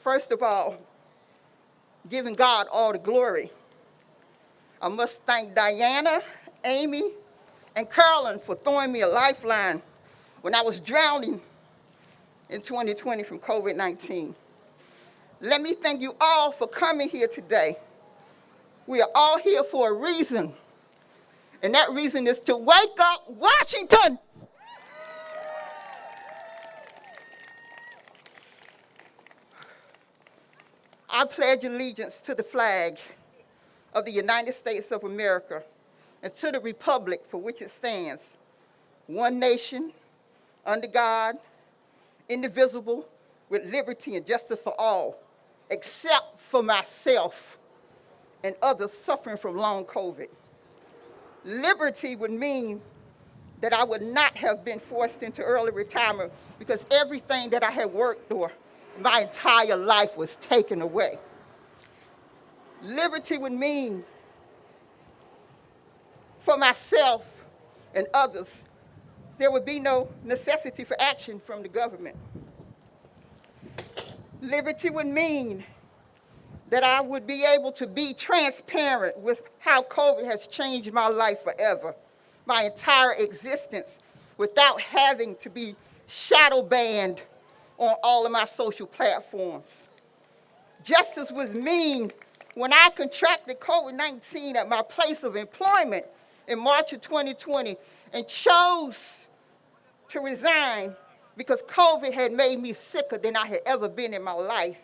First of all, giving God all the glory. I must thank Diana, Amy, and Carolyn for throwing me a lifeline when I was drowning in 2020 from COVID-19. Let me thank you all for coming here today. We are all here for a reason, and that reason is to wake up Washington. I pledge allegiance to the flag of the United States of America and to the republic for which it stands, one nation, under God, indivisible, with liberty and justice for all, except for myself and others suffering from long COVID. Liberty would mean that I would not have been forced into early retirement because everything that I had worked for my entire life was taken away. Liberty would mean for myself and others, there would be no necessity for action from the government. Liberty would mean that I would be able to be transparent with how COVID has changed my life forever, my entire existence, without having to be shadow banned on all of my social platforms. Justice would mean when I contracted COVID-19 at my place of employment in March of 2020 and chose to resign because COVID had made me sicker than I had ever been in my life.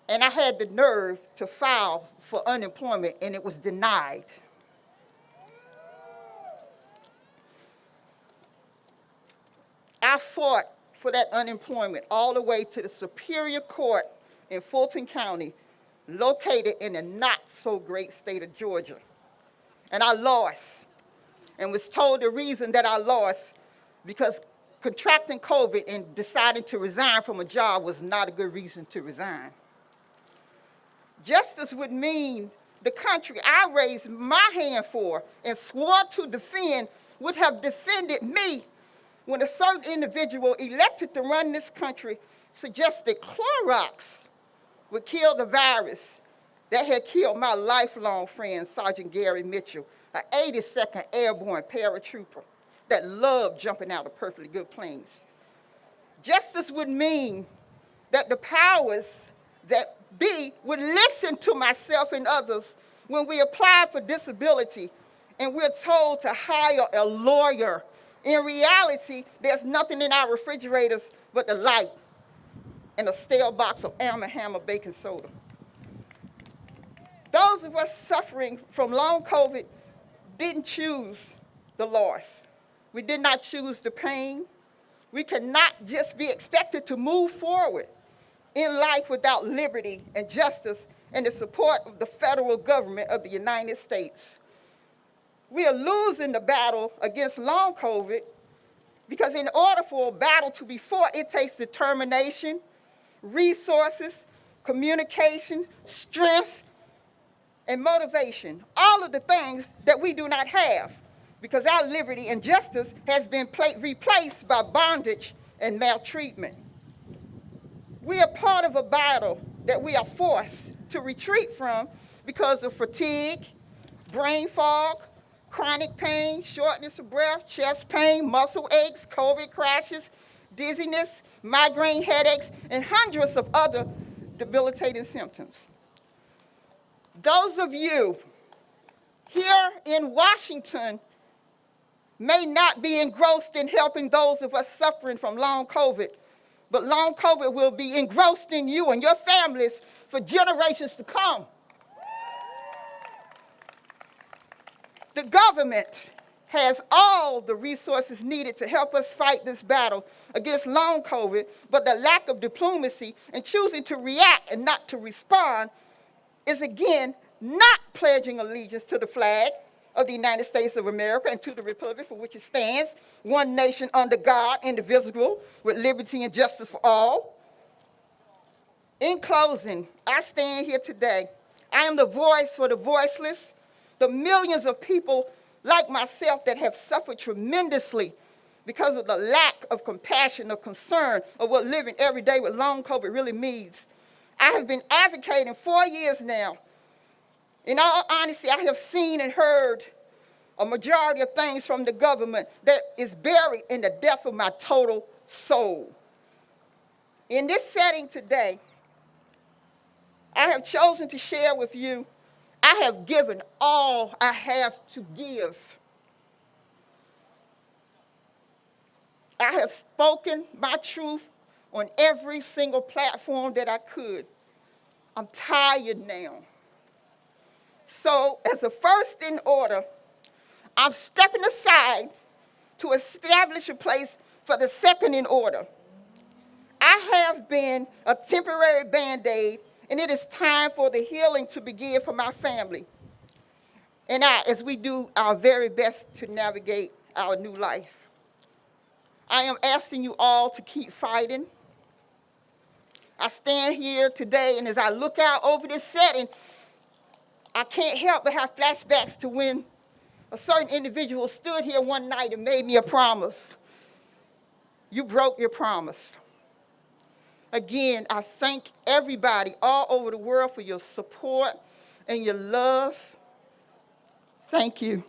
And I had the nerve to file for unemployment, and it was denied. I fought for that unemployment all the way to the Superior Court in Fulton County, located in the not-so-great state of Georgia. And I lost, and was told the reason that I lost because contracting COVID and deciding to resign from a job was not a good reason to resign. Justice would mean the country I raised my hand for and swore to defend would have defended me when a certain individual elected to run this country suggested Clorox would kill the virus that had killed my lifelong friend, Sergeant Gary Mitchell, an 82nd Airborne paratrooper that loved jumping out of perfectly good planes. Justice would mean that the powers that be would listen to myself and others when we apply for disability and we're told to hire a lawyer. In reality, there's nothing in our refrigerators but the light and a stale box of Arm & Hammer baking soda. Those of us suffering from long COVID didn't choose the loss. We did not choose the pain. We cannot just be expected to move forward in life without liberty and justice and the support of the federal government of the United States. We are losing the battle against long COVID because in order for a battle to be fought, it takes determination, resources, communication, strength, and motivation, all of the things that we do not have because our liberty and justice has been replaced by bondage and maltreatment. We are part of a battle that we are forced to retreat from because of fatigue, brain fog, chronic pain, shortness of breath, chest pain, muscle aches, COVID crashes, dizziness, migraine headaches, and hundreds of other debilitating symptoms. Those of you here in Washington may not be engrossed in helping those of us suffering from long COVID, but long COVID will be engrossed in you and your families for generations to come. The government has all the resources needed to help us fight this battle against long COVID, but the lack of diplomacy and choosing to react and not to respond is again not pledging allegiance to the flag of the United States of America and to the republic for which it stands, one nation under God, indivisible, with liberty and justice for all. In closing, I stand here today. I am the voice for the voiceless, the millions of people like myself that have suffered tremendously because of the lack of compassion or concern of what living every day with long COVID really means. I have been advocating 4 years now. In all honesty, I have seen and heard a majority of things from the government that is buried in the depth of my total soul. In this setting today, I have chosen to share with you, I have given all I have to give. I have spoken my truth on every single platform that I could. I'm tired now. So, as a first in order, I'm stepping aside to establish a place for the second in order. I have been a temporary Band-Aid, and it is time for the healing to begin for my family. And as we do our very best to navigate our new life. I am asking you all to keep fighting. I stand here today, and as I look out over this setting, I can't help but have flashbacks to when a certain individual stood here one night and made me a promise. You broke your promise. Again, I thank everybody all over the world for your support and your love. Thank you.